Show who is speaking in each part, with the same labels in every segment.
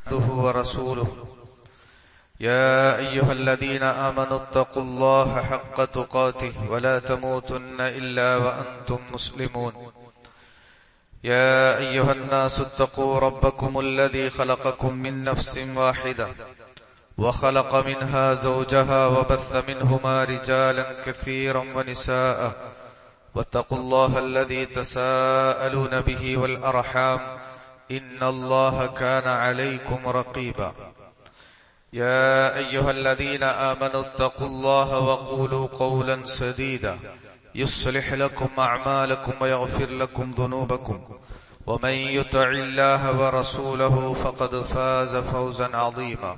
Speaker 1: عبده ورسوله يا أيها الذين آمنوا اتقوا الله حق تقاته ولا تموتن إلا وأنتم مسلمون يا أيها الناس اتقوا ربكم الذي خلقكم من نفس واحدة وخلق منها زوجها وبث منهما رجالا كثيرا ونساء واتقوا الله الذي تساءلون به والأرحام إن الله كان عليكم رقيبا يا أيها الذين آمنوا اتقوا الله وقولوا قولا سديدا يصلح لكم أعمالكم ويغفر لكم ذنوبكم ومن يطع الله ورسوله فقد فاز فوزا عظيما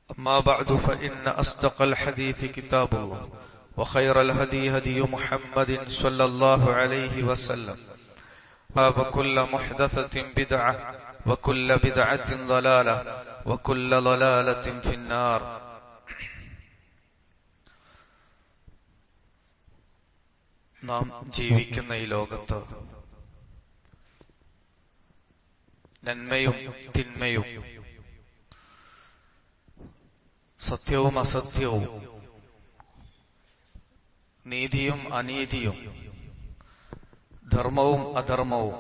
Speaker 1: أما بعد فإن أصدق الحديث كتاب الله وخير الهدي هدي محمد صلى الله عليه وسلم وكل محدثة بدعة وكل بدعة ضلالة وكل ضلالة في النار. നാം ജീവിക്കുന്ന ഈ ലോകത്ത് നന്മയും തിന്മയും സത്യവും അസത്യവും നീതിയും അനീതിയും ധർമ്മവും അധർമ്മവും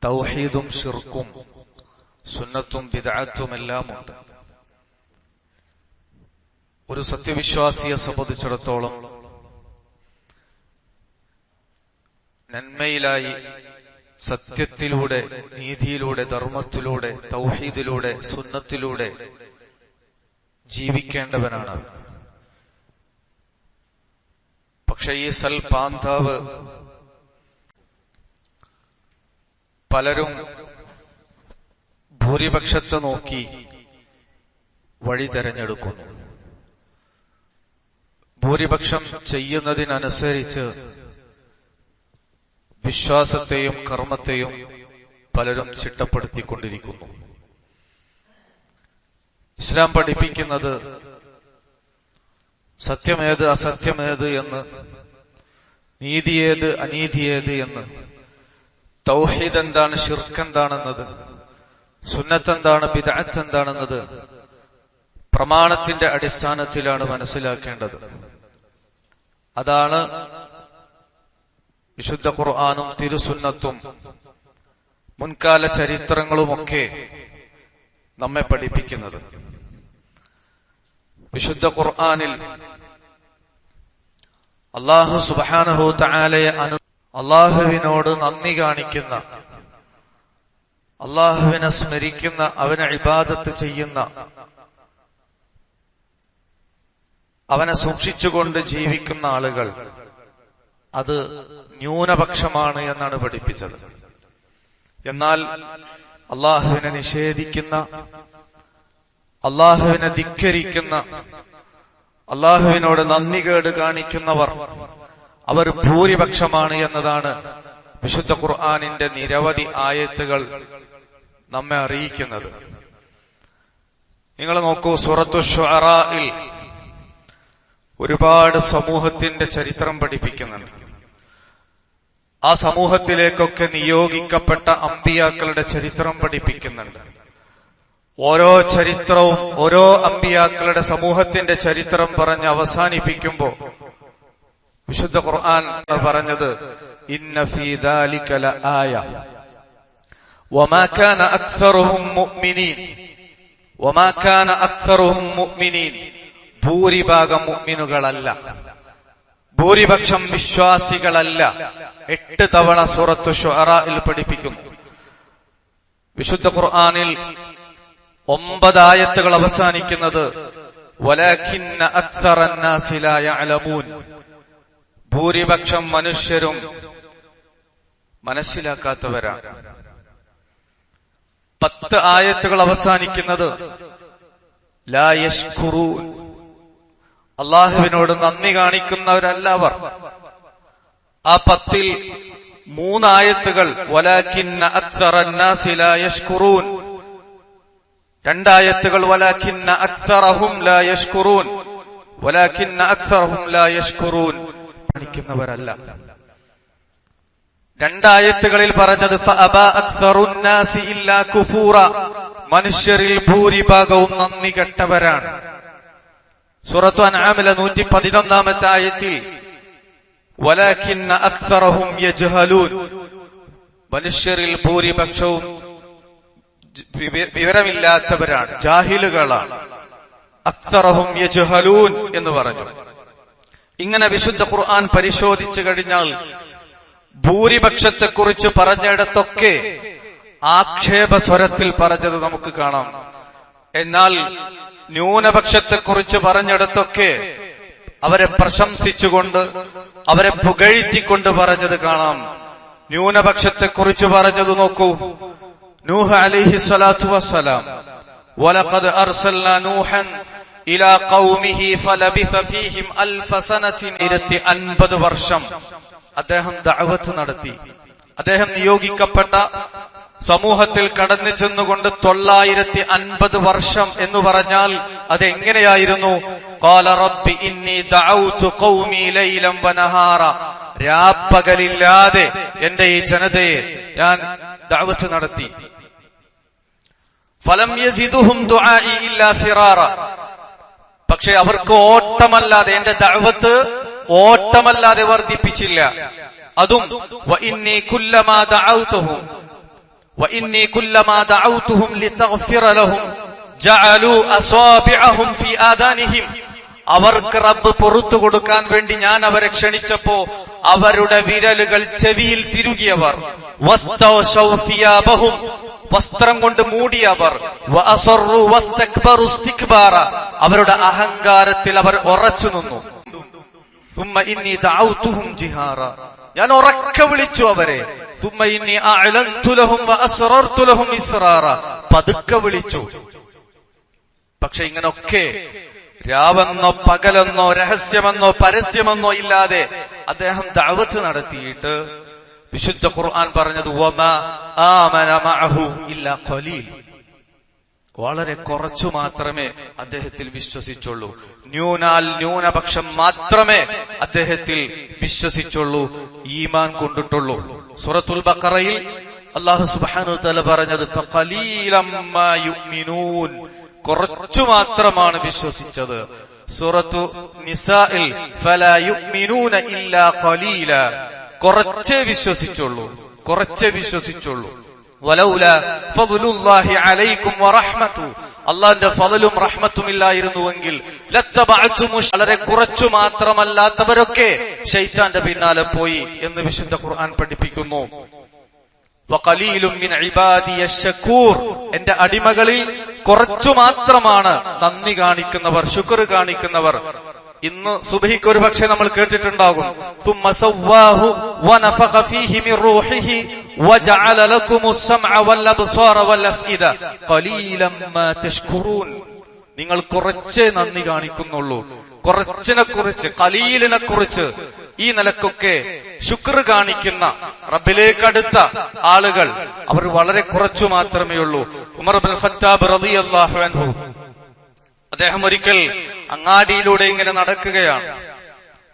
Speaker 1: തൗഹീദും ശിർക്കും സുന്നത്തും ബിദ്അത്തും എല്ലാമുണ്ട്. ഒരു സത്യവിശ്വാസിയെ സംബന്ധിച്ചിടത്തോളം നന്മയിലായി സത്യത്തിലൂടെ, നീതിയിലൂടെ, ധർമ്മത്തിലൂടെ, തൗഹീദിലൂടെ, സുന്നത്തിലൂടെ ജീവിക്കേണ്ടവനാണ്. പക്ഷെ ഈ സൽപാന്താവ് പലരും ഭൂരിപക്ഷത്തെ നോക്കി വഴി തെരഞ്ഞെടുക്കുന്നു. ഭൂരിപക്ഷം ചെയ്യുന്നതിനനുസരിച്ച് വിശ്വാസത്തെയും കർമ്മത്തെയും പലരും ചിട്ടപ്പെടുത്തിക്കൊണ്ടിരിക്കുന്നു. ഇസ്ലാം പഠിപ്പിക്കുന്നത് സത്യമേത് അസത്യമേത് എന്ന്, നീതിയേത് അനീതിയേത് എന്ന്, തൗഹീദ് എന്താണ് ശിർക്ക് എന്താണെന്നത്, സുന്നത്ത് എന്താണ് ബിദ്അത്ത് എന്താണെന്നത് പ്രമാണത്തിന്റെ അടിസ്ഥാനത്തിലാണ് മനസ്സിലാക്കേണ്ടത്. അതാണ് വിശുദ്ധ ഖുർആനും തിരുസുന്നത്തും മുൻകാല ചരിത്രങ്ങളുമൊക്കെ നമ്മെ പഠിപ്പിക്കുന്നത്. വിശുദ്ധ ഖുർആനിൽ അല്ലാഹു സുബ്ഹാനഹു തആലയെ അല്ലാഹുവിനോട് നന്ദി കാണിക്കുന്ന, അല്ലാഹുവിനെ സ്മരിക്കുന്ന, അവനെ ഇബാദത്ത് ചെയ്യുന്ന, അവനെ സൂക്ഷിച്ചുകൊണ്ട് ജീവിക്കുന്ന ആളുകൾ അത് ന്യൂനപക്ഷമാണ് എന്നാണ് പഠിപ്പിച്ചത്. എന്നാൽ അല്ലാഹുവിനെ നിഷേധിക്കുന്ന, അല്ലാഹുവിനെ ധിക്കരിക്കുന്ന, അല്ലാഹുവിനോട് നന്ദികേട് കാണിക്കുന്നവർ അവർ ഭൂരിപക്ഷമാണ് എന്നതാണ് വിശുദ്ധ ഖുർആനിന്റെ നിരവധി ആയത്തുകൾ നമ്മെ അറിയിക്കുന്നത്. നിങ്ങൾ നോക്കൂ, സൂറത്തു ശുഅറായിൽ ഒരുപാട് സമൂഹത്തിന്റെ ചരിത്രം പഠിപ്പിക്കുന്നുണ്ട്. ആ സമൂഹത്തിലേക്കൊക്കെ നിയോഗിക്കപ്പെട്ട അമ്പിയാക്കളുടെ ചരിത്രം പഠിപ്പിക്കുന്നുണ്ട്. ഓരോ ചരിത്രവും ഓരോ അമ്പിയാക്കളുടെ സമൂഹത്തിന്റെ ചരിത്രം പറഞ്ഞ് അവസാനിപ്പിക്കുമ്പോ വിശുദ്ധ ഖുർആൻ പറഞ്ഞത് ഇന്ന ഫീ ദാലിക ലആയ വമാ കാന അക്സറുഹും മുഅ്മിനീൻ വമാ കാന അക്സറുഹും മുഅ്മിനീൻ. ഭൂരിഭാഗം മുഅ്മിനുകളല്ല, ഭൂരിപക്ഷം വിശ്വാസികളല്ല. 8 തവണ സൂറത്തു ശുഅറായിൽ പഠിപ്പിക്കുന്നു. വിശുദ്ധ ഖുർആനിൽ 9 ആയത്തുകൾ അവസാനിക്കുന്നത് വലാകിന്ന അക്സറന്നാസി ലാ യഅലമൂൻ. ഭൂരിപക്ഷം മനുഷ്യരും മനസ്സിലാക്കാത്തവരാണ്. 10 ആയത്തുകൾ അവസാനിക്കുന്നത് ലാ യശ്കുറൂൻ. അള്ളാഹുവിനോട് നന്ദി കാണിക്കുന്നവരല്ല അവർ. ആ 10ൽ 3 ആയത്തുകൾ വലാകിന്ന അക്സറന്നാസി ലാ യശ്കുറൂൻ, 2 ആയത്തുകൾ വലാകിന്ന അക്സറഹും ലാ യശ്കുറൂൻ, വലാകിന്ന അക്സറഹും ലാ യശ്കുറൂൻ. കാണിക്കുന്നവരല്ല. രണ്ടായത്തുകളിൽ പറഞ്ഞത് ഫഅബാ അക്സറുന്നാസി ഇല്ലാ കുഫൂറ, മനുഷ്യരിൽ ഭൂരിഭാഗവും നന്ദി കെട്ടവരാണ്. സൂറത്തു അൻആമിലെ 111 ആയത്തിൽ വലാകിന്ന അക്സറഹും യജ്ഹലൂൻ, മനുഷ്യരിൽ ഭൂരിപക്ഷവും വിവരമില്ലാത്തവരാണ്, ജാഹിലുകളാണ്. അക്സറഹും യജ്ഹലൂൻ എന്ന് പറഞ്ഞു. ഇങ്ങനെ വിശുദ്ധ ഖുർആൻ പരിശോധിച്ചു കഴിഞ്ഞാൽ ഭൂരിപക്ഷത്തെക്കുറിച്ച് പറഞ്ഞിടത്തൊക്കെ ആക്ഷേപ സ്വരത്തിൽ പറഞ്ഞത് നമുക്ക് കാണാം. എന്നാൽ ന്യൂനപക്ഷത്തെക്കുറിച്ച് പറഞ്ഞിടത്തൊക്കെ അവരെ പ്രശംസിച്ചുകൊണ്ട്, അവരെ പുകഴ്ത്തിക്കൊണ്ട് പറഞ്ഞത് കാണാം. ന്യൂനപക്ഷത്തെക്കുറിച്ച് പറഞ്ഞത് നോക്കൂ. നൂഹ് അലൈഹി സ്വലാത്തു വസ്സലാം, വലഖദ് അർസൽനാ നൂഹൻ ഇലാ ഖൗമിഹി ഫലബിസ ഫീഹിം അൽഫ സനതിൻ, 50 വർഷം അദ്ദേഹം ദഅവത്ത് നടത്തി. അദ്ദേഹം നിയോഗിക്കപ്പെട്ട സമൂഹത്തിൽ കടന്നു ചെന്നുകൊണ്ട് 950 വർഷം എന്ന് പറഞ്ഞാൽ അതെങ്ങനെയായിരുന്നു? ഖാല റബ്ബി ഇന്നി ദഅൗതു ഖൗമി ലൈലൻ വനഹാറ, രാപ്പകലില്ലാതെ എന്റെ ഈ ജനതയെ ഞാൻ ദഅവത്ത് നടത്തി. ഫലം യസിദുഹും ദുആഇ ഇല്ലാ ഫിറാറ, പക്ഷെ അവർക്ക് ഓട്ടമല്ലാതെ, എന്റെ ദഅവത്ത് ഓട്ടമല്ലാതെ വർദ്ധിപ്പിച്ചില്ല. അതും വഇന്നി കുല്ലമാ ദഅൗതുഹും ലിതഗ്ഫിറ ലഹും ജഅലൂ അസാബിഅഹും ഫീ ആദാനിഹിം, അവർക്ക് റബ്ബ് പുറത്തു കൊടുക്കാൻ വേണ്ടി ഞാൻ അവരെ ക്ഷണിച്ചപ്പോ അവരുടെ വിരലുകൾ ചെവിയിൽ തിരുകിയവർ, വസ്തൗശൗ സിയാബഹും, വസ്ത്രം കൊണ്ട് മൂടിയവർ, വഅസറു വസ്തക്ബറു ഇസ്തിക്ബാറ, അവരുടെ അഹങ്കാരത്തിൽ അവർ ഉറച്ചു നിന്നു. സുമ്മ ഇന്നി ദഅൗതുഹും ജിഹാറ, ഞാൻ ഉറക്കെ വിളിച്ചു അവരെ. സുമ്മ ഇന്നി അഅലൻതു ലഹും വഅസ്റർതു ലഹും ഇസ്റാറ, പതുക്കെ വിളിച്ചു. പക്ഷെ ഇങ്ങനൊക്കെ രാവെന്നോ പകലെന്നോ രഹസ്യമെന്നോ പരസ്യമെന്നോ ഇല്ലാതെ അദ്ദേഹം ദഅവത്ത് നടത്തിയിട്ട് വിശുദ്ധ ഖുർആൻ പറഞ്ഞത് വമാ ആമന മഅഹു ഇല്ലാ ഖലീൽ, വളരെ കുറച്ചു മാത്രമേ അദ്ദേഹത്തിൽ വിശ്വസിച്ചുള്ളൂ. ന്യൂനപക്ഷം മാത്രമേ അദ്ദേഹത്തിൽ വിശ്വസിച്ചുള്ളൂ, ഈമാൻ കൊണ്ടിട്ടുള്ളൂ. സൂറത്തുൽ ബഖറയിൽ അല്ലാഹു സുബ്ഹാനഹു തആല പറഞ്ഞത് ഫഖലീലം മാ യുഅ്മിനൂൻ, കുറച്ചു മാത്രമാണ് വിശ്വസിച്ചത്. സൂറത്തു നിസാഇൽ ഫലാ യുഅ്മിനൂന ഇല്ലാ ഖലീല, കുറച്ചേ വിശ്വസിച്ചുള്ളൂ. വലൗലാ ഫദ്ലുല്ലാഹി അലൈക്കും വറഹ്മതു, അല്ലാഹുവിന്റെ ഫളലും റഹ്മത്തും ഇല്ലായിരുന്നുവെങ്കിൽ ലത്തബഅതുമു, വളരെ കുറച്ചു മാത്രമല്ലാത്തവരൊക്കെ ശൈത്താന്റെ പിന്നാലെ പോയി എന്ന് വിശുദ്ധ ഖുർആൻ പഠിപ്പിക്കുന്നു. വഖലീലും മിൻ ഇബാദിയശ് ശകൂർ, എന്റെ അടിമകളിൽ കുറച്ചു മാത്രമാണ് നന്ദി കാണിക്കുന്നവർ, ശുക്ർ കാണിക്കുന്നവർ. ഇന്ന് സുബ്ഹിക്ക് ഒരു പക്ഷേ നമ്മൾ കേട്ടിട്ടുണ്ടാകും തുമ്മ സവ്വാഹു വനഫഖ ഫീഹി മിർ റൂഹിഹി വജഅല ലക്കുമുസ് സമഅ വൽ അബ്സാറ വൽ അഫ്ഇദ ഖലീലം മാ തഷ്കുറൂൻ. നിങ്ങൾ കുറച്ചേ നന്ദി കാണിക്കുന്നുള്ളൂ, കുറച്ചിനെക്കുറിച്ച്, ഖലീലിനെക്കുറിച്ച്. ഈ നിലക്കൊക്കെ ശുക്ർ കാണിക്കുന്ന, റബ്ബിലേക്ക് അടുത്ത ആളുകൾ അവർ വളരെ കുറച്ചു മാത്രമേ ഉള്ളൂ. ഉമർ ഇബ്നുൽ ഖത്താബ് റളിയല്ലാഹു അൻഹു, അദ്ദേഹം ഒരിക്കൽ അങ്ങാടിയിലൂടെ ഇങ്ങനെ നടക്കുകയാണ്.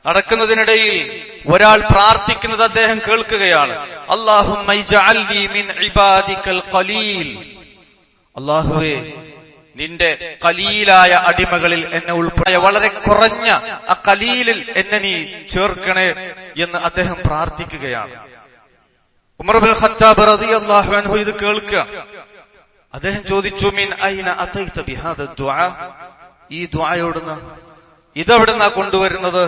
Speaker 1: നടക്കുന്നതിനിടയിൽ ഒരാൾ പ്രാർത്ഥിക്കുന്നത് അദ്ദേഹം കേൾക്കുകയാണ്. അല്ലാഹുമ്മ ഇജ്അൽനി മിൻ ഇബാദിക്കൽ ഖലീൽ, അല്ലാഹുവേ നിന്റെ ഖലീലായ അടിമകളിൽ എന്നെ ഉൾപ്പെടെ, വളരെ കുറഞ്ഞ ആ ഖലീലിൽ എന്നെ നീ ചേർക്കണേ എന്ന് അദ്ദേഹം പ്രാർത്ഥിക്കുകയാണ്. ഉമർ ഇബ്നുൽ ഖത്താബ് റളിയല്ലാഹു അൻഹു ഇത് കേൾക്കുക. അദ്ദേഹം ചോദിച്ചു മിൻ ഐന അതൈത ബിഹാദ ദുആ, ഈ ദുആയോടുന്ന ഇതെവിടുന്നാ കൊണ്ടുവരുന്നത്?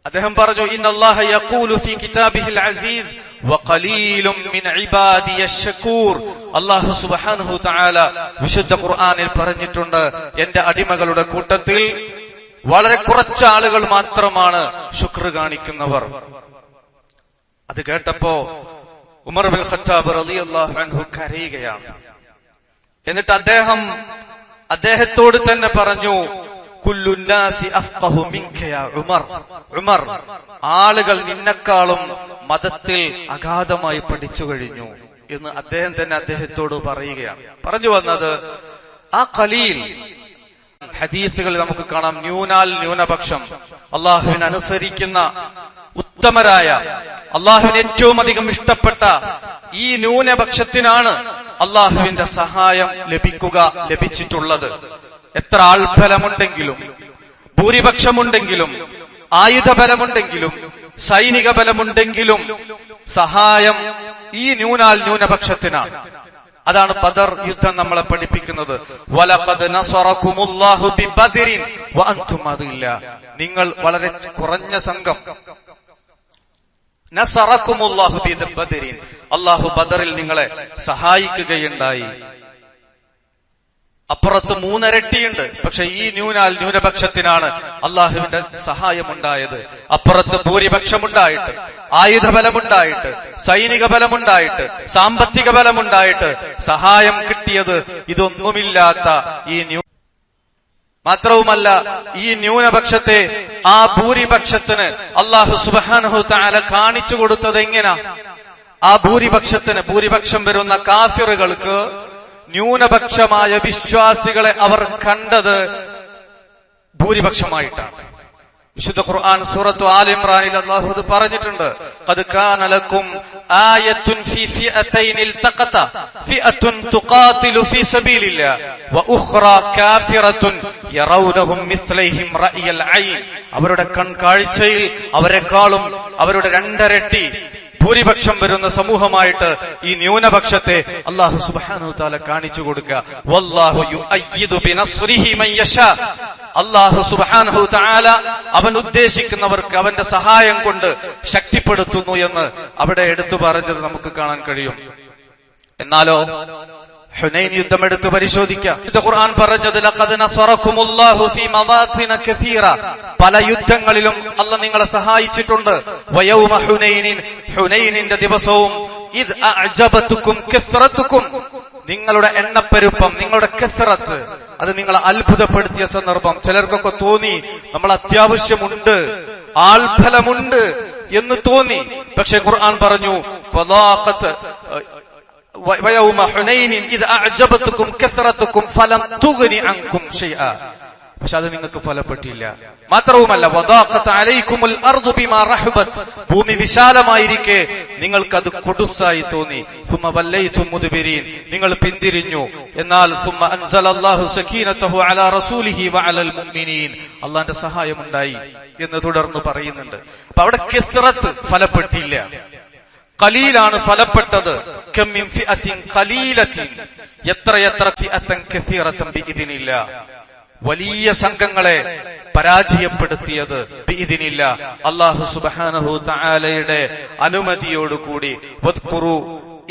Speaker 1: അദ്ദേഹം പറഞ്ഞു ഇന്നല്ലാഹ യഖൂലു ഫീ കിതാബിഹിൽ അസീസ് വഖലീലും മിൻ ഇബാദിയശ് ശകൂർ, അല്ലാഹു സുബ്ഹാനഹു തആല വിശുദ്ധ ഖുർആനിൽ പറഞ്ഞിട്ടുണ്ട്, എന്റെ അടിമകളുടെ കൂട്ടത്തിൽ വളരെ കുറച്ച് ആളുകൾ മാത്രമാണ് ശുക്ർ കാണിക്കുന്നവർ. അത് കേട്ടപ്പോ ഉമർ ഇബ്നുൽ ഖത്താബ് റളിയല്ലാഹു അൻഹു കരയുകയാണ്. എന്നിട്ട് അദ്ദേഹത്തോട് തന്നെ പറഞ്ഞു കുല്ലുന്നാസി അഫ്ഖഹു മിൻക യാ ഉമർ, ഉമർ ആളുകൾ നിന്നെക്കാളും മതത്തിൽ അഗാധമായി പഠിച്ചു കഴിഞ്ഞു എന്ന് അദ്ദേഹം തന്നെ അദ്ദേഹത്തോട് പറയുകയാണ്. പറഞ്ഞു വന്നത് ആ ഖലീൽ, ഹദീസുകളിൽ നമുക്ക് കാണാം ന്യൂനപക്ഷം, അള്ളാഹുവിനെ അനുസരിക്കുന്ന ഉത്തമരായ അള്ളാഹുവിന് ഏറ്റവും അധികം ഇഷ്ടപ്പെട്ട ഈ ന്യൂനപക്ഷത്തിനാണ് അള്ളാഹുവിന്റെ സഹായം ലഭിച്ചിട്ടുള്ളത്. എത്ര ആൾബലമുണ്ടെങ്കിലും, ഭൂരിപക്ഷമുണ്ടെങ്കിലും, ആയുധബലമുണ്ടെങ്കിലും, സൈനിക ബലമുണ്ടെങ്കിലും സഹായം ഈ ന്യൂനപക്ഷത്തിനാണ്. അതാണ് ബദർ യുദ്ധം നമ്മളെ പഠിപ്പിക്കുന്നത്. വലഖദ് നസറകുമുല്ലാഹു ബിബദരിൻ വഅൻതും അദില്ല. നിങ്ങൾ വളരെ കുറഞ്ഞ സംഘം. നസറകുമുല്ലാഹു ബിബദരിൻ, അല്ലാഹു ബദറിൽ നിങ്ങളെ സഹായിക്കുകയുണ്ടായി. അപ്പുറത്ത് 3 ഇരട്ടിയുണ്ട്. പക്ഷെ ഈ ന്യൂനപക്ഷത്തിനാണ് അള്ളാഹുവിന്റെ സഹായമുണ്ടായത്. അപ്പുറത്ത് ഭൂരിപക്ഷമുണ്ടായിട്ട്, ആയുധബലമുണ്ടായിട്ട്, സൈനിക ബലമുണ്ടായിട്ട്, സാമ്പത്തിക ബലമുണ്ടായിട്ട് സഹായം കിട്ടിയത് ഇതൊന്നുമില്ലാത്ത ഈ മാത്രവുമല്ല, ഈ ന്യൂനപക്ഷത്തെ ആ ഭൂരിപക്ഷത്തിന് അല്ലാഹു സുബ്ഹാനഹു തആല കാണിച്ചു കൊടുത്തത് എങ്ങനാ? ആ ഭൂരിപക്ഷം വരുന്ന കാഫിറുകൾക്ക്, ന്യൂനപക്ഷമായ വിശ്വാസികളെ അവർ കണ്ടത് ഭൂരിപക്ഷമായിട്ടാണ്. വിശുദ്ധ ഖുർആൻ സൂറത്തു ആൽ ഇംറാനിൽ അല്ലാഹു ഇത് പറഞ്ഞിട്ടുണ്ട്. ഖദ് കാന ലക്കും ആയത്തുൻ ഫീ ഫിഅതൈൻ ഇൽതഖത ഫിഅത്തുൻ തുഖാതിലു ഫീ സബീലില്ലാഹ് വഉഖ്റാ കാഫിറത്തുൻ യറൗനഹും മിസ്ലൈഹിം റഅയൽ ഐൻ. അവരുടെ കൺകാഴ്ചയിൽ അവരെക്കാളും അവരുടെ 2 ഇരട്ടി ഭൂരിപക്ഷം വരുന്ന സമൂഹമായിട്ട് ഈ ന്യൂനപക്ഷത്തെ അല്ലാഹു സുബ്ഹാനഹു തആല കാണിച്ചു കൊടുക്കുക. വല്ലാഹു യുഅയ്യിദു ബിനസ്രിഹി മൻ യശാ. അല്ലാഹു സുബ്ഹാനഹു തആല അവൻ ഉദ്ദേശിക്കുന്നവർക്ക് അവന്റെ സഹായം കൊണ്ട് ശക്തിപ്പെടുത്തുന്നു എന്ന് അവിടെ എടുത്തു പറഞ്ഞത് നമുക്ക് കാണാൻ കഴിയും. എന്നാലോ ഹുനൈൻ യുദ്ധം എടുത്ത് പരിശോധിക്കാം. ഖുർആൻ പറഞ്ഞത് ലഖദ് നസറകുമുല്ലാഹു ഫീ മവാതിന കസീറ. പല യുദ്ധങ്ങളിലും അല്ലാഹു നിങ്ങളെ സഹായിച്ചിട്ടുണ്ട്. വയൗമ ഹുനൈനിൻ, ഹുനൈനിന്റെ ദിവസവും ഇദ് അഅജബതുകും കസ്റതുകും, നിങ്ങളുടെ എണ്ണപ്പെരുപ്പം, നിങ്ങളുടെ കസ്റത്ത്, അത് നിങ്ങളെ അത്ഭുതപ്പെടുത്തിയ സന്ദർഭം. ചിലർക്കൊക്കെ തോന്നി നമ്മൾ അത്യാവശ്യമുണ്ട്, ആൾബലമുണ്ട് എന്ന് തോന്നി. പക്ഷെ ഖുർആൻ പറഞ്ഞു ഫദാഖത് വയൗമ ഹുനൈനിൻ ഇദ് അഅജബതുകും കസ്റതുകും ഫലം തുഗ്നി അൻകും ശൈആ. പക്ഷെ അത് നിങ്ങൾക്ക് ഫലപ്പെട്ടില്ല. മാത്രവുമല്ല വദാഖത് അലൈക്കുമുൽ അർദു ബിമാ റഹബത്, ഭൂമി വിശാലമായിരിക്കെ നിങ്ങൾക്കത് കുടുസായി തോന്നി. സുമ്മ വല്ലൈതും മുദ്ബിരീൻ, നിങ്ങൾ പിന്തിരിഞ്ഞു. എന്നാൽ സുമ്മ അൻസലല്ലാഹു സകീനതഹു അലാ റസൂലിഹി വഅലൽ മുഅ്മിനീൻ, അല്ലാഹുവിന്റെ സഹായം ഉണ്ടായി എന്ന് തുടർന്ന് പറയുന്നുണ്ട്. അപ്പൊ അവിടെ കസ്റത്ത് ഫലപ്പെട്ടില്ല, ഖലീലാണ് ഫലപ്പെട്ടത്. കമ്മിൻ ഫിഅത്തിൻ ഖലീലത്തിൻ, എത്രയെത്ര ഫിഅത്തൻ കസീറത്തൻ ബിഇദ്നില്ലാഹ്, വലിയ സംഘങ്ങളെ പരാജയപ്പെടുത്തിയത് ബിഇദ്നില്ലാഹ്, അല്ലാഹു സുബ്ഹാനഹു തആലയുടെ അനുമതിയോടുകൂടി. വദ്കുറു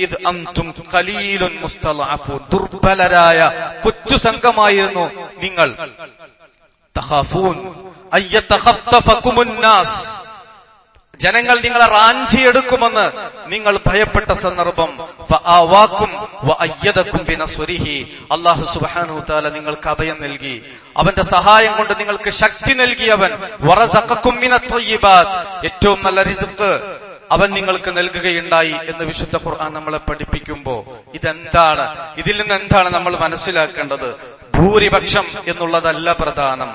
Speaker 1: ഇദ് അൻതും ഖലീലുൻ മുസ്തളഅഫൂൻ, ദുർബലരായ കൊച്ചു സംഘമായിരുന്നു നിങ്ങൾ. തഖാഫൂൻ അയ്യതഖഫഫകുമുൻ നാസ്, ജനങ്ങൾ നിങ്ങളെ റാഞ്ചിയെടുക്കുമെന്ന് നിങ്ങൾ ഭയപ്പെട്ട സന്ദർഭം. ഫആവാക്കും വഅയ്യദകും ബിനസ്രിഹി, അല്ലാഹു സുബ്ഹാനഹു തആല നിങ്ങൾക്ക് അഭയം നൽകി, അവന്റെ സഹായം കൊണ്ട് നിങ്ങൾക്ക് ശക്തി നൽകിയവൻ. വറസഖകും മിനത് ത്വയ്യിബാത്, ഏറ്റവും നല്ല റിസ്ക് അവൻ നിങ്ങൾക്ക് നൽകുകയുണ്ടായി എന്ന് വിശുദ്ധ ഖുർആൻ നമ്മളെ പഠിപ്പിക്കുമ്പോ ഇതെന്താണ്, ഇതിൽ നിന്ന് എന്താണ് നമ്മൾ മനസ്സിലാക്കേണ്ടത്? ഭൂരിപക്ഷം എന്നുള്ളതല്ല പ്രധാനം.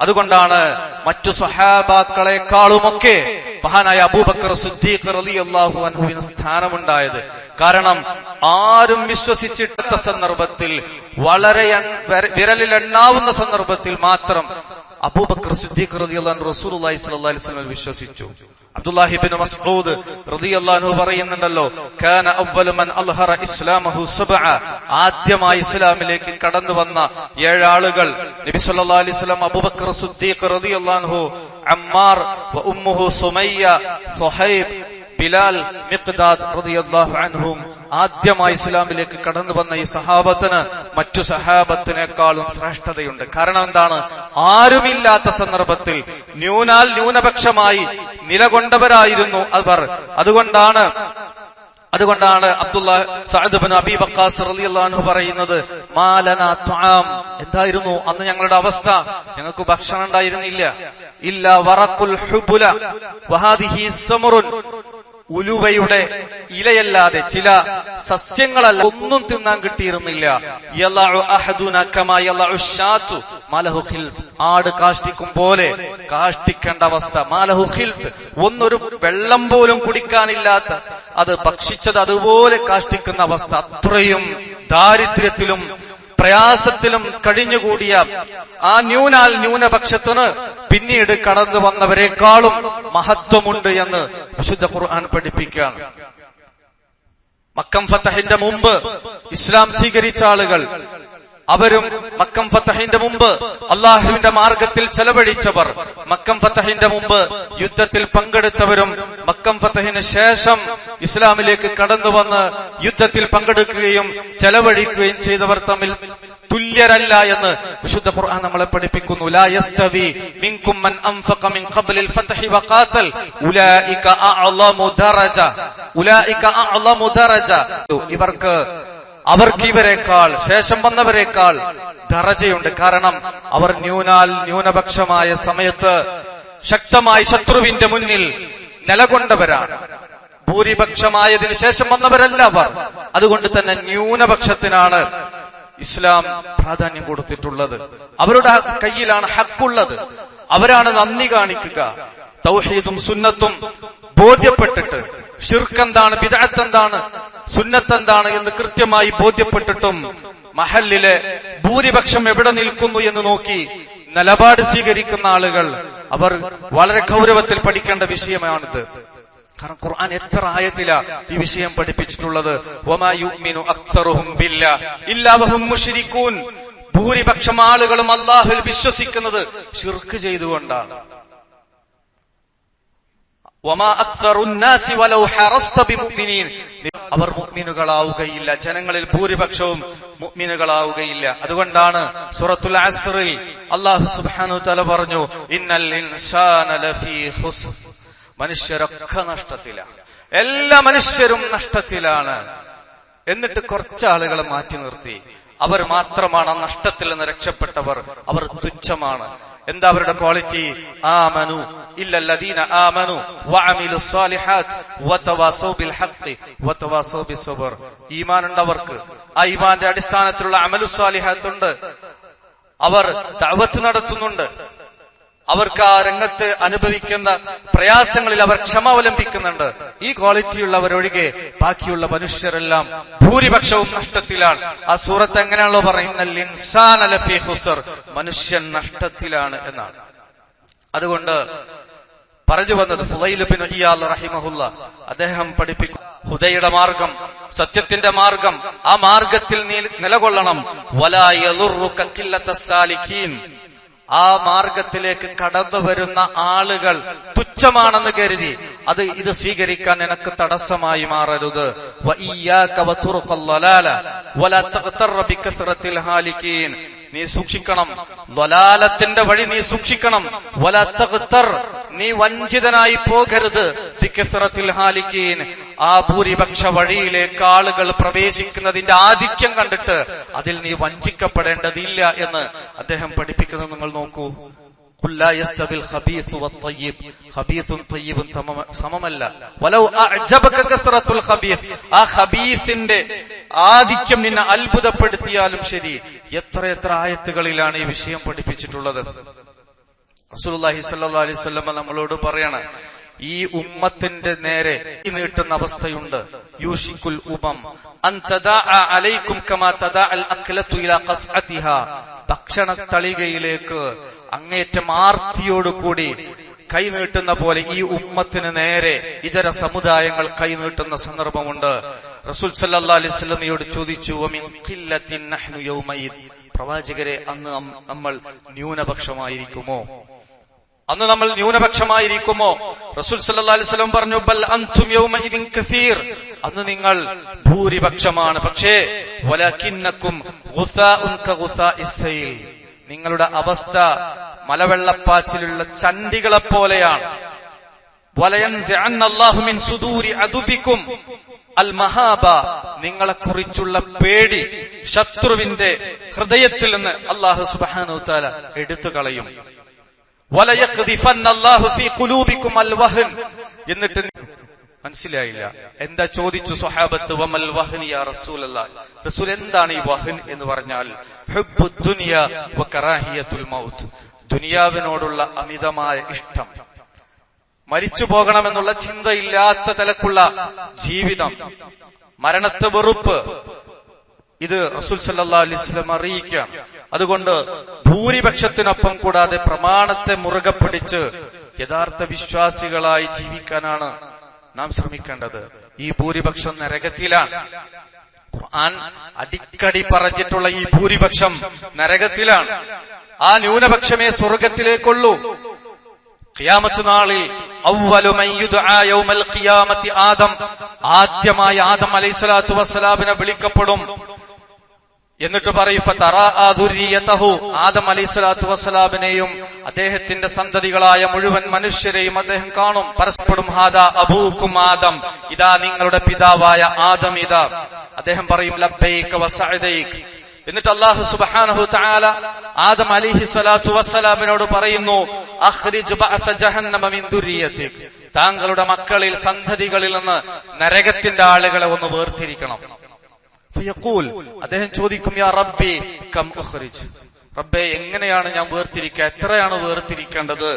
Speaker 1: അതുകൊണ്ടാണ് മറ്റു സ്വഹാബാക്കളെക്കാളുമൊക്കെ മഹാനായ അബൂബക്കർ സിദ്ദീഖ് റളിയല്ലാഹു അൻഹുവിന് സ്ഥാനമുണ്ടായത്. കാരണം ആരും വിശ്വസിച്ചിട്ട സന്ദർഭത്തിൽ, വളരെ വിരലിൽ എണ്ണാവുന്ന സന്ദർഭത്തിൽ മാത്രം അബൂബക്കർ സിദ്ദീഖ് റളിയല്ലാഹു അൻഹു റസൂലുള്ളാഹി സ്വല്ലല്ലാഹു അലൈഹി വസല്ലം വിശ്വസിച്ചു. അബ്ദുല്ലാഹി ഇബ്നു മസ്ഊദ് റളിയല്ലാഹു അൻഹു പറയുന്നുണ്ടല്ലോ, കാന അവ്വലു മൻ അൽഹറ ഇസ്ലാമഹു സബ്അ, ആദ്യമായി ഇസ്ലാമിലേക്ക് കടന്നു വന്ന 7 ആളുകൾ നബി സല്ലല്ലാഹു അലൈഹി വസല്ലം, അബൂബക്കർ സിദ്ദീഖ് റളിയല്ലാഹു അൻഹു, അമ്മാർ വ ഉമ്മുഹു സുമയ്യ, സുഹൈബ്, ബിലാൽ, മിഖ്ദാദ് റളിയല്ലാഹു അൻഹും. ആദ്യമായി ഇസ്ലാമിലേക്ക് കടന്നു വന്ന ഈ സഹാബത്തിന് മറ്റു സഹാബത്തിനേക്കാളും ശ്രേഷ്ഠതയുണ്ട്. കാരണം എന്താണ്? ആരുമില്ലാത്ത സന്ദർഭത്തിൽ ന്യൂനപക്ഷമായി നിലകൊണ്ടവരായിരുന്നു അവർ. അതുകൊണ്ടാണ് സഅദ് ഇബ്നു അബീ വഖാസ് റളിയല്ലാഹു അൻഹു പറയുന്നത്, മാലനാ തുആം, എന്തായിരുന്നു അന്ന് ഞങ്ങളുടെ അവസ്ഥ? ഞങ്ങൾക്ക് ഭക്ഷണം ഉണ്ടായിരുന്നില്ല. ഇല്ലാ വറഖുൽ ഹുബുല വഹാദിഹി സമറുൻ, ഉലുവയുടെ ഇലയല്ലാതെ ചില സസ്യങ്ങളല്ല ഒന്നും തിന്നാൻ കിട്ടിയിരുന്നില്ല. യലഉ അഹദുനാ കമാ യലഉ ഷാതു മാലഹു ഖിൽത്, ആട് കാഷ്ടിക്കും പോലെ കാഷ്ടിക്കേണ്ട അവസ്ഥ. മാലഹു ഖിൽത്, ഒന്നൊരു വെള്ളം പോലും കുടിക്കാനില്ലാത്ത, അത് ഭക്ഷിച്ചത് അതുപോലെ കാഷ്ടിക്കുന്ന അവസ്ഥ. അത്രയും ദാരിദ്ര്യത്തിലും പ്രയാസത്തിലും കഴിഞ്ഞുകൂടിയ ആ ന്യൂനപക്ഷത്തിന് പിന്നീട് കടന്നു വന്നവരെക്കാളും മഹത്വമുണ്ട് എന്ന് വിശുദ്ധ ഖുർആൻ പഠിപ്പിക്കുകയാണ്. മക്കം ഫതഹിന്റെ മുമ്പ് ഇസ്ലാം സ്വീകരിച്ച ആളുകൾ, അവരും മക്കം ഫതഹിന്റെ മുമ്പ് അള്ളാഹുവിന്റെ മാർഗത്തിൽ ചെലവഴിച്ചവർ, മക്കം ഫതഹിന്റെ മുമ്പ് യുദ്ധത്തിൽ പങ്കെടുത്തവരും മക്കം ഫതഹിന് ശേഷം ഇസ്ലാമിലേക്ക് കടന്നു വന്ന് യുദ്ധത്തിൽ പങ്കെടുക്കുകയും ചെലവഴിക്കുകയും ചെയ്തവർ തമ്മിൽ തുല്യരല്ല എന്ന് വിശുദ്ധ ഖുർആൻ നമ്മളെ പഠിപ്പിക്കുന്നു. ലാ യസ്തവി മിൻകും മൻ അൻഫഖ മിൻ ഖബ്ലിൽ ഫത്ഹി വഖാതൽ ഉലൈക അഅ്ളമു ദറജ. അവർക്ക് ഇവരെക്കാൾ, ശേഷം വന്നവരെക്കാൾ ദറജയുണ്ട്. കാരണം അവർ ന്യൂനപക്ഷമായ സമയത്ത് ശക്തമായി ശത്രുവിന്റെ മുന്നിൽ നിലകൊണ്ടവരാണ്. ഭൂരിപക്ഷമായതിനു ശേഷം വന്നവരല്ല അവർ. അതുകൊണ്ട് തന്നെ ന്യൂനപക്ഷത്തിനാണ് ഇസ്ലാം പ്രാധാന്യം കൊടുത്തിട്ടുള്ളത്. അവരുടെ കയ്യിലാണ് ഹക്കുള്ളത്. അവരാണ് നന്ദി കാണിക്കുക. തൗഹീദും സുന്നത്തും ബോധ്യപ്പെട്ടിട്ട്, ശിർക്ക് എന്താണ്, ബിദ്അത്ത് എന്താണ്, സുന്നത്ത് എന്താണ് എന്ന് കൃത്യമായി ബോധ്യപ്പെട്ടിട്ടും മഹല്ലിലെ ഭൂരിപക്ഷം എവിടെ നിൽക്കുന്നു എന്ന് നോക്കി നിലപാട് സ്വീകരിക്കുന്ന ആളുകൾ, അവർ വളരെ ഗൗരവത്തിൽ പഠിക്കേണ്ട വിഷയമാണിത്. കാരണം ഖുർആൻ എത്ര ആയത്തിലാ ഈ വിഷയം പഠിപ്പിച്ചിട്ടുള്ളത്. വമാ യുഅ്മിനു അക്സറുഹും ബില്ലാഹി ഇല്ലാ വഹും മുശ്രികൂൻ. ഭൂരിപക്ഷം ആളുകളും അല്ലാഹുവിൽ വിശ്വസിക്കുന്നത് ശിർക്ക് ചെയ്തുകൊണ്ടാണ്. വമാ അക്സറുൻ നാസി വലൗ ഹറസ്ത ബിമുഅ്മിനീൻ. അവർ മുഅ്മിനുകളാവുകയില്ല, ജനങ്ങളിൽ ഭൂരിപക്ഷവും മുഅ്മിനുകളാവുകയില്ല. അതുകൊണ്ടാണ് സൂറത്തുൽ അസ്റിൽ അല്ലാഹു സുബ്ഹാനഹു തആല പറഞ്ഞു, ഇന്നൽ ഇൻസാന ലഫീ ഖുസ്ർ. മനുഷ്യരൊക്കെ നഷ്ടത്തിലാണ്, എല്ലാ മനുഷ്യരും നഷ്ടത്തിലാണ്. എന്നിട്ട് കുറച്ച് ആളുകളെ മാറ്റി നിർത്തി. അവർ മാത്രമാണ് ആ നഷ്ടത്തിൽ നിന്ന് രക്ഷപ്പെട്ടവർ. അവർ തുച്ഛമാണ്. എന്താ അവരുടെ ക്വാളിറ്റി? ആമനു ഇല്ലല്ലദീന ആമനു വഅമിലു സ്വാലിഹാത്ത് വതവാസൗ ബിൽ ഹഖ് വതവാസൗ ബിസ്സബ്ർ. ഈമാൻ ഉണ്ടവർക്ക്, ആ ഈമാന്റെ അടിസ്ഥാനത്തിലുള്ള അമലു സ്വാലിഹാത്ത് ഉണ്ട്. അവർ ദഅവത്ത് നടത്തുന്നുണ്ട്. അവർക്ക് ആ രംഗത്ത് അനുഭവിക്കുന്ന പ്രയാസങ്ങളിൽ അവർ ക്ഷമ അവലംബിക്കുന്നുണ്ട്. ഈ ക്വാളിറ്റിയുള്ളവരൊഴികെ ബാക്കിയുള്ള മനുഷ്യരെല്ലാം ഭൂരിപക്ഷവും നഷ്ടത്തിലാണ്. ആ സൂറത്ത് എങ്ങനെയാണല്ലോ പറയുന്നത്, ഇൻസാന ലഫീ ഖുസ്ർ, മനുഷ്യൻ നഷ്ടത്തിലാണ് എന്നാണ്. അതുകൊണ്ട് പറഞ്ഞു വന്നത് ഫുളൈൽ ഇബ്നു ഇയാദ് റഹിമഹുല്ല, അദ്ദേഹം പഠിപ്പിക്കും, ഹുദയുടെ മാർഗം, സത്യത്തിന്റെ മാർഗം, ആ മാർഗത്തിൽ നിലകൊള്ളണം. വലാ യളുറുക ഖില്ലത്തുസ് സാലിഖീൻ. ആ മാർഗത്തിലേക്ക് കടന്നു വരുന്ന ആളുകൾ തുച്ഛമാണെന്ന് കരുതി ഇത് സ്വീകരിക്കാൻ നിനക്ക് തടസ്സമായി മാറരുത്. വഇയ്യാക വതുറുഖൽ ളലാല വലാ തഗ്തർ ബികസ്റത്തിൽ ഹാലികീൻ. നീ സൂക്ഷിക്കണം, ളലാലത്തിന്റെ വഴി നീ സൂക്ഷിക്കണം. വലാ തഗ്തർ, നീ വഞ്ചിതനായി പോകരുത്. ബികസ്റത്തിൽ ഹാലികീൻ, ആ ഭൂരിപക്ഷ വഴിയിലേക്ക് ആളുകൾ പ്രവേശിക്കുന്നതിന്റെ ആധിക്യം കണ്ടിട്ട് അതിൽ നീ വഞ്ചിക്കപ്പെടേണ്ടതില്ല എന്ന് അദ്ദേഹം പഠിപ്പിക്കുന്നത് നിങ്ങൾ നോക്കൂ. ഖുല്ലാ യസ്തവിൽ ഖബീസ് വത്തയ്യിബ്. ഖബീസും തയ്യിബും സമമല്ല. വലൗ അഅജബക കസ്റത്തുൽ ഖബീസ്, ആ ഖബീസിന്റെ ആധിക്യം നിന്നെ അത്ഭുതപ്പെടുത്തിയാലും ശരി. എത്ര ആയത്തുകളിലാണ് ഈ വിഷയം പഠിപ്പിച്ചിട്ടുള്ളത്. റസൂലുള്ളാഹി സ്വല്ലല്ലാഹു അലൈഹി വസല്ലം നമ്മളോട് പറയാണ്, ഈ ഉമ്മത്തിന്റെ നേരെ നീട്ടുന്ന അവസ്ഥയുണ്ട്. യൂഷിക്കുൽ ഉമം അൻ തദഅ അലൈക്കും കമാ തദഅൽ അക്ലതു ഇലാ ഖസ്അതിഹാ. ഭക്ഷണ തളികയിലേക്ക് അങ്ങേറ്റം ആർത്തിയോടുകൂടി കൈനീട്ടുന്ന പോലെ ഈ ഉമ്മത്തിന് നേരെ ഇതര സമുദായങ്ങൾ കൈനീട്ടുന്ന സന്ദർഭമുണ്ട്. റസൂൽ സല്ലല്ലാഹു അലൈഹി വസല്ലമയോട് ചോദിച്ചു, വമിൻ ഖില്ലത്തിൻ നഹ്നു യൗമയിദ്. പ്രവാചകരെ, അന്ന് നമ്മൾ ന്യൂനപക്ഷമായിരിക്കുമോ? അന്ന് നമ്മൾ ന്യൂനപക്ഷമായിരിക്കുമോ? റസൂൽ സല്ലല്ലാഹു അലൈഹി വസല്ലം പറഞ്ഞു, ബൽ അൻതും യൗമഇദിൻ കസീർ. അന്ന് നിങ്ങൾ ഭൂരിപക്ഷമാണ്. പക്ഷേ വലകിന്നകും ഗുസാഉൻ കഗുസാഇസ് സൈൽ. നിങ്ങളുടെ അവസ്ഥ മലവെള്ളപ്പാച്ചിലുള്ള ചണ്ടികളെ പോലെയാണ്. വലയൻസിഅന്ന അല്ലാഹു മിൻ സുദൂരി അദുബിക്കും അൽ മഹാബ. നിങ്ങളെക്കുറിച്ചുള്ള പേടി ശത്രുവിന്റെ ഹൃദയത്തിൽ നിന്ന് അല്ലാഹു സുബ്ഹാനഹു തആല എടുത്തു കളയും. വലയഖ്ദിഫന്ന അല്ലാഹു ഫീ ഖുലൂബിക്കും അൽ വഹൻ. എന്നിട്ട് മനസ്സിലായില്ല. എന്താ ചോദിച്ചു സ്വഹാബത്ത്, വമൽ വഹ്ൻ യാ റസൂലല്ലാഹ്, റസൂൽ എന്താണ് ഈ വഹ്ൻ എന്ന് പറഞ്ഞാൽ ഹുബ്ബുദ് ദുനിയ വ കറാഹിയത്തുൽ മൗത്ത്, ദുനിയാവിനോടുള്ള അമിതമായ ഇഷ്ടം, മരിച്ചു പോകണമെന്നുള്ള ചിന്തയില്ലാത്ത തലക്കുള്ള ജീവിതം, മരണത്തെ വെറുപ്പ്, ഇത് റസൂൽ സല്ലല്ലാഹു അലൈഹി വസല്ലം അറിയിക്കുകയാണ്. അതുകൊണ്ട് ഭൂരിപക്ഷത്തിനൊപ്പം കൂടാതെ പ്രമാണത്തെ മുറുകെ പിടിച്ച് യഥാർത്ഥ വിശ്വാസികളായി ജീവിക്കാനാണ് നാം ശ്രമിക്കേണ്ടത്. ഈ ഭൂരിപക്ഷം നരകത്തിലാണ്. ഖുർആൻ അടിക്കടി പറഞ്ഞിട്ടുള്ള ഈ ഭൂരിപക്ഷം നരകത്തിലാണ്. ആ ന്യൂനപക്ഷമേ സ്വർഗത്തിലേക്കുള്ളൂ. ഖിയാമത്ത് നാളിൽ അവ്വലു മൻ യുദ്ആ യൗമൽ ഖിയാമത്തി ആദം, ആദ്യമായി ആദം അലൈഹിസ്സലാത്തു വസ്സലാമിനെ വിളിക്കപ്പെടും. എന്നിട്ട് പറയും ഫതറാഅദുരിയതഹു, ആദം അലൈഹിസ്സലാത്തു വസ്സലാമിനെയും അദ്ദേഹത്തിന്റെ സന്തതികളായ മുഴുവൻ മനുഷ്യരെയും അദ്ദേഹം കാണും. പരസ്പരം ഹാദാ അബൂക്കും ആദം, ഇതാ നിങ്ങളുടെ പിതാവായ ആദം ഇതാ. അദ്ദേഹം പറയും ലബ്ബൈക വസഅദൈക. എന്നിട്ട് അല്ലാഹു സുബ്ഹാനഹു തആല ആദം അലൈഹിസ്സലാത്തു വസ്സലാമിനോട് പറയുന്നു അഖ്രിജ് ബഅസ ജഹന്നമ മിൻ ദുരിയതിക, താങ്കളുടെ മക്കളിൽ സന്തതികളിൽ നിന്ന് നരകത്തിന്റെ ആളുകളെ ഒന്ന് വേർതിരിക്കണം. ഫയഖൂൽ, അദ്ദേഹം ചോദിക്കും യാ റബ്ബി കം ഉഖ്രിജ്, റബ്ബേ എങ്ങനെയാണ് ഞാൻ വേർതിരിക്കുക, എത്രയാണ് വേർതിരിക്കേണ്ടത്?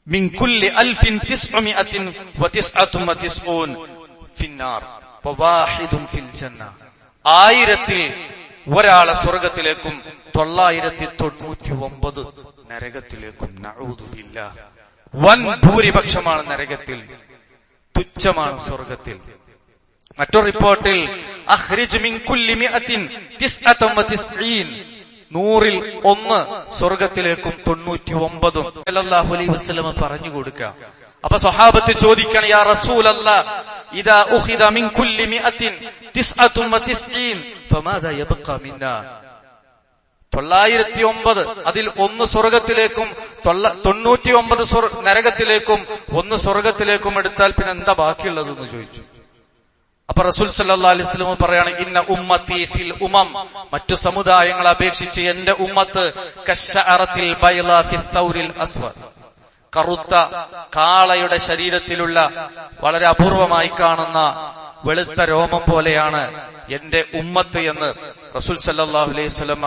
Speaker 1: മിൻ കുല്ലി അൽഫിൻ തിസ്ഉമിഅത്തിൻ വതിസ്അതുൻ ഫിന്നാർ വവാഹിദുൻ ഫിൽ ജന്ന, 1000ൽ ഒരാളെ സ്വർഗത്തിലേക്കും 999 നരകത്തിലേക്കും. നഊദു ബില്ലാഹ്, വൻ ഭൂരിപക്ഷമാണ് നരകത്തിൽ, തുച്ഛമാണ് സ്വർഗത്തിൽ. മറ്റൊരു റിപ്പോർട്ടിൽ അഖ്രിജ് മിൻ കുല്ലി മിഅത്തിൻ തിസ്അതൻ വതിസ്ഈൻ, 100ൽ 1 സ്വർഗത്തിലേക്കും 99 സല്ലല്ലാഹു അലൈഹി വസല്ലം പറഞ്ഞു കൊടുക്കുക. അപ്പൊ സ്വഹാബത്ത് ചോദിക്കണം യാ റസൂലല്ലാഹ് ഇദാ ഉഖിദ മിൻ കുല്ലി മിഅത്തിൻ തിസ്അതൻ വതിസ്ഈൻ ഫമാദാ യബ്ഖാ മിന്നാ, 909 അതിൽ 1 സ്വർഗത്തിലേക്കും 99 നരകത്തിലേക്കും 1 സ്വർഗത്തിലേക്കും എടുത്താൽ പിന്നെ എന്താ ബാക്കിയുള്ളതെന്ന് ചോദിച്ചു. അപ്പൊ റസൂൽ സല്ലല്ലാഹു അലൈഹി വസല്ലം പറയാണ് ഇന്ന ഉമ്മത്തി ഫിൽ ഉമം, മറ്റു സമുദായങ്ങളെ അപേക്ഷിച്ച് എന്റെ ഉമ്മത്ത് കശ്ശഅറത്തിൽ ബൈളാ ഫിൽ തൗരിൽ അസ്വദ്, കറുത്ത കാളയുടെ ശരീരത്തിലുള്ള വളരെ അപൂർവമായി കാണുന്ന വെളുത്ത രോമം പോലെയാണ് എന്റെ ഉമ്മത്ത് എന്ന് റസൂൽ സല്ലല്ലാഹു അലൈഹി വസല്ലം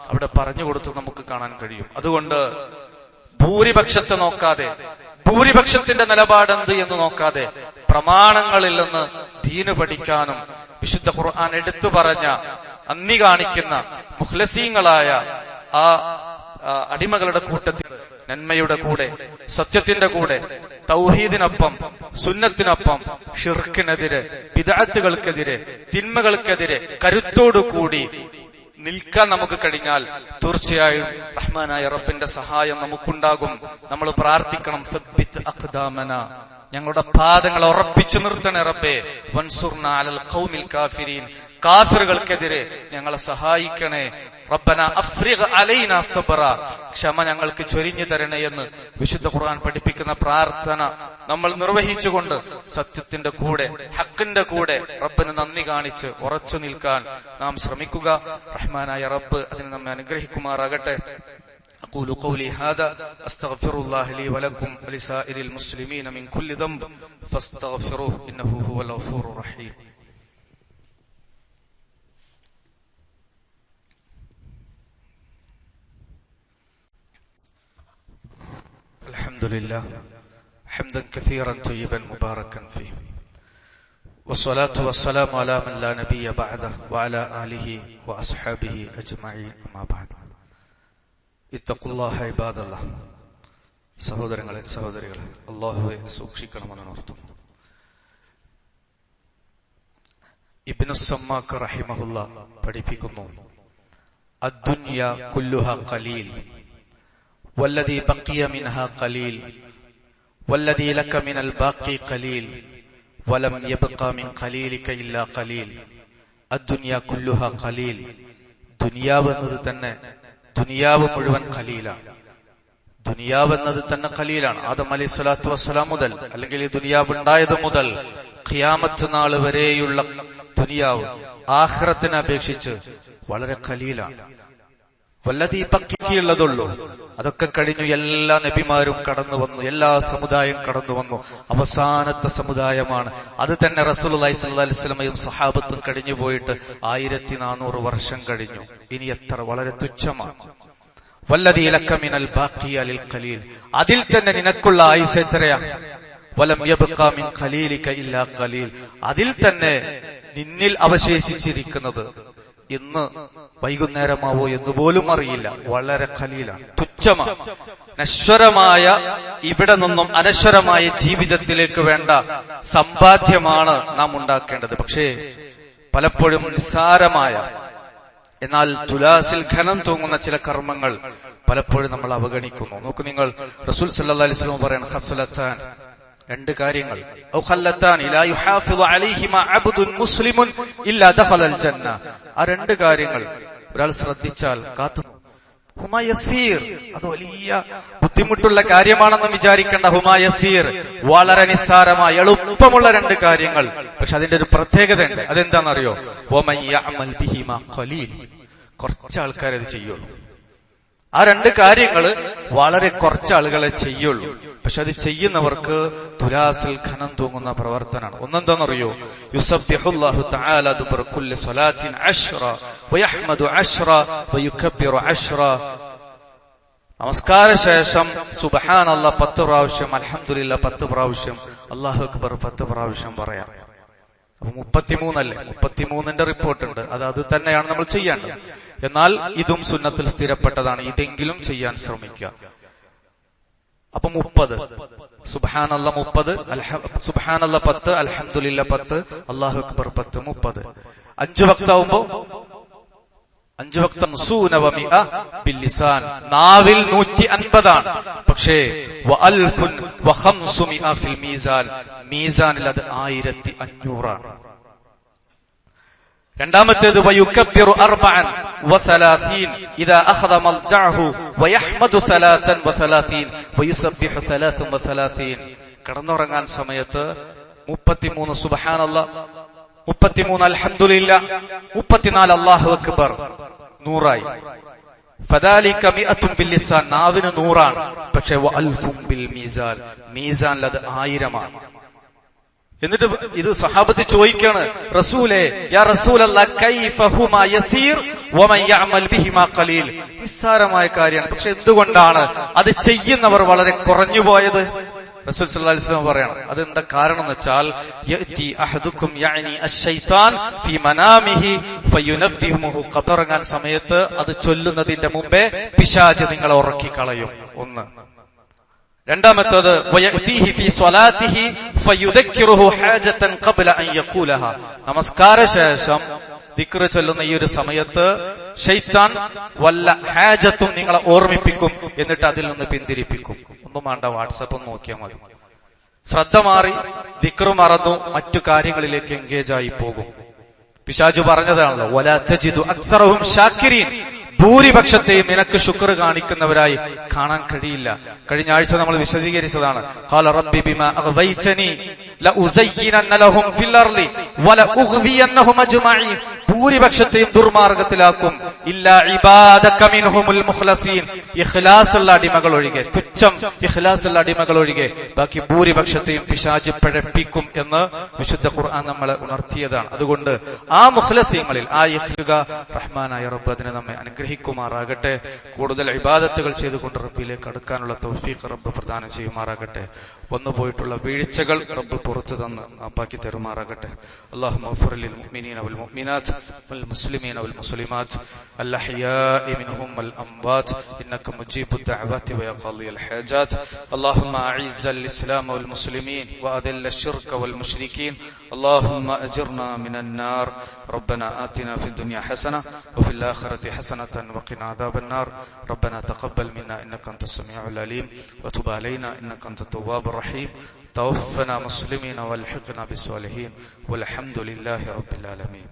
Speaker 1: അവിടെ പറഞ്ഞു കൊടുത്തു നമുക്ക് കാണാൻ കഴിയും. അതുകൊണ്ട് ഭൂരിപക്ഷത്തെ നോക്കാതെ, ഭൂരിപക്ഷത്തിന്റെ നിലപാടെന്ത് എന്ന് നോക്കാതെ പ്രമാണങ്ങളിൽ നിന്ന് ദീന് പഠിക്കാനും വിശുദ്ധ ഖുർആൻ എടുത്തു പറഞ്ഞ നന്ദി കാണിക്കുന്ന മുഖ്ലസീങ്ങളായ ആ അടിമകളുടെ കൂട്ടത്തിൽ നന്മയുടെ കൂടെ, സത്യത്തിന്റെ കൂടെ, തൗഹീദിനൊപ്പം, സുന്നത്തിനൊപ്പം, ഷിർക്കിനെതിരെ, ബിദ്അത്തുകൾക്കെതിരെ, തിന്മകൾക്കെതിരെ കരുത്തോടുകൂടി നിൽക്കാൻ നമുക്ക് കഴിഞ്ഞാൽ തീർച്ചയായും റഹ്മാനായ റബ്ബിന്റെ സഹായം നമുക്കുണ്ടാകും. നമ്മൾ പ്രാർത്ഥിക്കണം സബ്ബിത് അഖ്ദാമന, ഞങ്ങളുടെ പാദങ്ങൾ ഉറപ്പിച്ചു നിർത്തണേ റബ്ബേ. വൻസുർന അലൽ ഖൗമിൽ കാഫിരീൻ, കാഫിറുകൾക്കെതിരെ ഞങ്ങളെ സഹായിക്കണേ. റബ്ബന അഫ്രിഗ് അലൈനാ സബ്റ, ക്ഷമ ഞങ്ങൾക്ക് ചൊരിഞ്ഞു തരണേ എന്ന് വിശുദ്ധ ഖുർആൻ പഠിപ്പിക്കുന്ന പ്രാർത്ഥന നമ്മൾ നിർവഹിച്ചുകൊണ്ട് സത്യത്തിന്റെ കൂടെ, ഹക്കിന്റെ കൂടെ റബ്ബിന് നന്ദി കാണിച്ച് ഉറച്ചു നിൽക്കാൻ നാം ശ്രമിക്കുക. റഹ്മാനായ റബ്ബ് അതിന് നമ്മെ അനുഗ്രഹിക്കുമാറാകട്ടെ. أقول قولي هذا أستغفر الله لي ولكم ولسائر المسلمين من كل ذنب فاستغفروه إنه هو الغفور الرحيم. الحمد لله حمدا كثيرا طيبا مباركا فيه والصلاة والسلام على من لا نبي بعده وعلى آله وأصحابه أجمعين أما بعد. ഇത്തഖുല്ലാഹ ഇബാദല്ലാഹ്, സഹോദരങ്ങളെ സഹോദരികളെ, അല്ലാഹുവെ സൂക്ഷിക്കണമെന്ന് ഓർത്തുന്നു. ഇബ്നു സമ്മാക്ക് റഹിമഹുല്ലാ പഠിപ്പിക്കുന്നു അദ്ദുനിയ കുല്ലുഹാ ഖലീൽ വല്ലദീ ബഖിയ മിൻഹാ ഖലീൽ വല്ലദീ ലക മിനൽ ബാഖി ഖലീൽ വലം യബ്ഖ മിൻ ഖലീലിക ഇല്ലാ ഖലീൽ. അദ്ദുനിയ കുല്ലുഹാ ഖലീൽ, ദുനിയാവ് എന്നത് തന്നെ, ദുനിയാവ് മുഴുവൻ ഖലീലാണ്. ദുനിയാവ് എന്നത് തന്നെ ഖലീലാണ്. ആദം അലൈഹി സ്വലാത്തു വസ്സലാം മുതൽ, അല്ലെങ്കിൽ ഈ ദുനിയാവ് ഉണ്ടായത് മുതൽ ഖിയാമത്ത് നാൾ വരെയുള്ള ദുനിയാവ് ആഖിറത്തിനെ അപേക്ഷിച്ച് വളരെ ഖലീലാണ്. വല്ലദീ ബഖിയുള്ളതുള്ളൂ, അതൊക്കെ കഴിഞ്ഞു എല്ലാ നബിമാരും കടന്നു വന്നു, എല്ലാ സമുദായം കടന്നു വന്നു. അവസാനത്തെ സമുദായമാണ് അത് തന്നെ റസൂലുള്ളാഹി സ്വല്ലല്ലാഹി അലൈഹി വസല്ലമയും സഹാബത്തും കഴിഞ്ഞു പോയിട്ട് 1400 വർഷം കഴിഞ്ഞു. ഇനി എത്ര വളരെ തുച്ഛമാണ്. വല്ലദീ ലക മിനൽ ബാഖിയ ലിൽ ഖലീൽ, അതിൽ തന്നെ നിനക്കുള്ള ആയുസ് എത്രയാ? വലം യബ്ഖ മിൻ ഖലീലിക ഇല്ലാ ഖലീൽ, അതിൽ തന്നെ നിന്നിൽ അവശേഷിച്ചിരിക്കുന്നത് ഇന്ന് വൈകുന്നേരമാവോ എന്ന് പോലും അറിയില്ല. വളരെ ഖലീലാണ്, തുച്ഛമാണ്. നശ്വരമായ ഇവിടെ നിന്നും അനശ്വരമായ ജീവിതത്തിലേക്ക് വേണ്ട സമ്പാദ്യമാണ് നാം ഉണ്ടാക്കേണ്ടത്. പക്ഷേ പലപ്പോഴും നിസ്സാരമായ എന്നാൽ തുലാസിൽ ഘനം തൂങ്ങുന്ന ചില കർമ്മങ്ങൾ പലപ്പോഴും നമ്മൾ അവഗണിക്കുന്നു. നോക്കൂ നിങ്ങൾ, റസൂൽ സല്ലല്ലാഹു അലൈഹി വസല്ലം പറയുന്നു, ഖസ്ലത്താൻ, രണ്ട് കാര്യങ്ങൾ, ഔ ഖല്ലത്താൻ ലാ യുഹാഫിദു അലൈഹിമാ അബ്ദുൻ മുസ്ലിമുൻ ഇല്ലാ ദഖലൽ ജന്ന. ആ രണ്ട് കാര്യങ്ങൾ ഒരാൾ ശ്രദ്ധിച്ചാൽ കാത്തു. ഹുമാ യസീർ, അത് വലിയ ബുദ്ധിമുട്ടുള്ള കാര്യമാണെന്ന് വിചാരിക്കേണ്ട. ഹുമാ യസീർ, വളരെ നിസ്സാരമായ എളുപ്പമുള്ള രണ്ട് കാര്യങ്ങൾ. പക്ഷെ അതിന്റെ ഒരു പ്രത്യേകതയുണ്ട്. അതെന്താണെന്നറിയോ? വമൻ യഅമൽ ബിഹിമാ ഖലീൽ, കുറച്ച് ആൾക്കാരെ അത് ചെയ്യുള്ളൂ. ആ രണ്ട് കാര്യങ്ങൾ വളരെ കുറച്ച് ആളുകളെ ചെയ്യുള്ളൂ. പക്ഷെ അത് ചെയ്യുന്നവർക്ക് തുലാസിൽ ഖനം തൂങ്ങുന്ന പ്രവർത്തനമാണ്. ഒന്നെന്താണെന്നറിയോ? യുസബ്ബിഹുല്ലാഹു തആല ദുബറ കുല്ലി സ്വലാത്തിൻ 10 വയഹ്മദു 10 വയുകബ്ബിറു 10. നമസ്കാര ശേഷം സുബ്ഹാനല്ലാഹ് 10 പ്രാവശ്യം, അൽഹംദുലില്ലാഹ് 10 പ്രാവശ്യം, അല്ലാഹു അക്ബർ 10 പ്രാവശ്യം പറയാം. അപ്പൊ 33 അല്ലേ? 33ന്റെ റിപ്പോർട്ടുണ്ട്. അത് തന്നെയാണ് നമ്മൾ ചെയ്യേണ്ടത്. എന്നാൽ ഇതും സുന്നത്തിൽ സ്ഥിരപ്പെട്ടതാണ്. ഇതെങ്കിലും ചെയ്യാൻ ശ്രമിക്കുക. അപ്പൊ 30 സുബ്ഹാനല്ലാഹ് 30, സുബ്ഹാനല്ലാഹ് 10, അൽഹംദുലില്ലാഹ് 10, അല്ലാഹു അക്ബർ 10, 30. 5 വക്താവുമ്പോ 5 വക്തം സൂനവമിഅ ബില്ലിസാൻ, നാവിൽ 150 ആണ്. പക്ഷേ വഅൽഫുൻ വഖംസുമിഅ ഫിൽ മീസാൻ, മീസാനിൽ അത് 1500 ആണ്. രണ്ടാമത്തേത് വയുകബ്ബിറു 34 ഇദാ അഖദ മൽജഅഹു വയഹ്മദു 33 വയുസബ്ബിഹു 33. കിടന്നുറങ്ങാൻ സമയത്ത് 33 സുബ്ഹാനല്ലാഹ്, 33 അൽഹംദുലില്ലാഹ്, 34 അല്ലാഹു അക്ബർ, 100 ആയി. ഫദാലിക മിഅത്തുൻ ബില്ലിസാൻ, നാവിന് 100 ആണ്. പക്ഷേ വഅൽഫുൻ ബിൽ മീസാൻ, മീസാനിൽ അത് 1000 ആണ്. എന്നിട്ട് ഇത് സഹാബത്ത് ചോദിക്കാണ്, റസൂലേ, യാ റസൂലല്ലാഹ് കൈഫ ഹുമാ യസീർ വമൻ യഅമൽ ബിഹിമാ ഖലീൽ. നിസ്സാരമായ കാര്യമാണ്, പക്ഷെ എന്തുകൊണ്ടാണ് അത് ചെയ്യുന്നവർ വളരെ കുറഞ്ഞു പോയത്? റസൂൽ സല്ലല്ലാഹു അലൈഹി വസല്ലം പറയാണ്, അതെന്താ കാരണം എന്ന് വെച്ചാൽ, യഅതി അഹദുക്കും യഅനി അശ്ശൈത്താൻ ഫീ മനാമിഹി ഫയുനബ്ബിഹുഹു, ഖബറങ്ങാൻ സമയത്ത് അത് ചൊല്ലുന്നതിന്റെ മുമ്പേ പിശാച് നിങ്ങളെ ഉറക്കി കളയും. ഒന്ന്. രണ്ടാമത്തേത് വയഅതിഹി ഫീ സ്വലാത്തിഹി ഫയുദക്കിറുഹു ഹാജതൻ ഖബ്ല അൻ യഖൂലഹ, നമസ്കാര ശേഷം ദിക്ർ ചൊല്ലുന്ന ഈ ഒരു സമയത്ത് ശൈത്താൻ വല്ല ഹാജത്തും നിങ്ങളെ ഓർമ്മിപ്പിക്കും, എന്നിട്ട് അതിൽ നിന്ന് പിന്തിരിപ്പിക്കും. ഒന്നും വേണ്ട, വാട്സാപ്പ് നോക്കിയാൽ മതി. ശ്രദ്ധ മാറി, ദിക്ർ മറന്നു, മറ്റു കാര്യങ്ങളിലേക്ക് എൻഗേജ് ആയി പോകും. പിശാചു പറഞ്ഞതാണല്ലോ, വലാ തജിദു അക്സറഹും ശാക്കിരീൻ, ഭൂരിപക്ഷത്തെയും നിനക്ക് ശുക്ർ കാണിക്കുന്നവരായി കാണാൻ കഴിയില്ല. കഴിഞ്ഞ ആഴ്ച നമ്മൾ വിശദീകരിച്ചതാണ്. ഖാല റബ്ബി ബിമാ അഗ്വൈതനി ലഉസയ്യിനന്ന ലഹും ഫിൽ അർളി വലഉഗ്വിയന്നഹും അജ്മഈൻ, ഭൂരിപക്ഷത്തെയും ദുർമാർഗത്തിലാക്കും. ഇല്ലാ ഇബാദക മിൻഹുൽ മുഖ്ലസീൻ, ഇഖ്ലാസുള്ള അടിമകൾ ഒഴികെ, തുച്ഛം ഇഖ്ലാസുള്ള അടിമകൾ ഒഴികെ ബാക്കി ഭൂരിപക്ഷത്തെയും പിശാച് പിഴപ്പിക്കും എന്ന് വിശുദ്ധ ഖുർആൻ നമ്മളെ ഉണർത്തിയതാണ്. അതുകൊണ്ട് ആ മുഖ്ലസീങ്ങളിൽ ആ ഇഖ്ലുക റഹ്മാനായ റബ്ബ് അതിനെ നമ്മെ അനുഗ്രഹിക്കുമാറാകട്ടെ. കൂടുതൽ ഇബാദത്തുകൾ ചെയ്തുകൊണ്ട് റബ്ബിലേക്ക് അടുക്കാനുള്ള തൗഫീഖ് റബ്ബ് പ്രദാനം ചെയ്യുമാറാകട്ടെ. വന്നുപോയിട്ടുള്ള വീഴ്ചകൾ റബ്ബ് പുറത്തു തന്ന് മാപ്പാക്കി തരുമാറാകട്ടെ. അല്ലാഹുമ്മ ഗ്ഫിർ ലിൽ മുഅ്മിനീന വൽ മുഅ്മിനാത്ത് വൽ മുസ്ലിമീന വൽ മുസ്ലിമാത്ത് അൽ അഹ്യാഇ മിൻഹും വൽ അംവാത്ത് ഇന്നക മുജീബുദ് ദഅവാതി വ യാ ഖാദിയൽ ഹാജാത്ത്. അല്ലാഹുമ്മ അഇസ്സൽ ഇസ്ലാമ വൽ മുസ്ലിമീൻ വഅദില്ല അശ്ശിർക വൽ മുശ്രിക്കീൻ. اللهم أجرنا من النار. ربنا آتنا في الدنيا حسنة وفي الآخرة حسنة وقنا عذاب النار. ربنا تقبل منا إنك أنت السميع العليم وتب علينا إنك أنت التواب الرحيم. توفنا مسلمين والحقنا بالصالحين والحمد لله رب العالمين.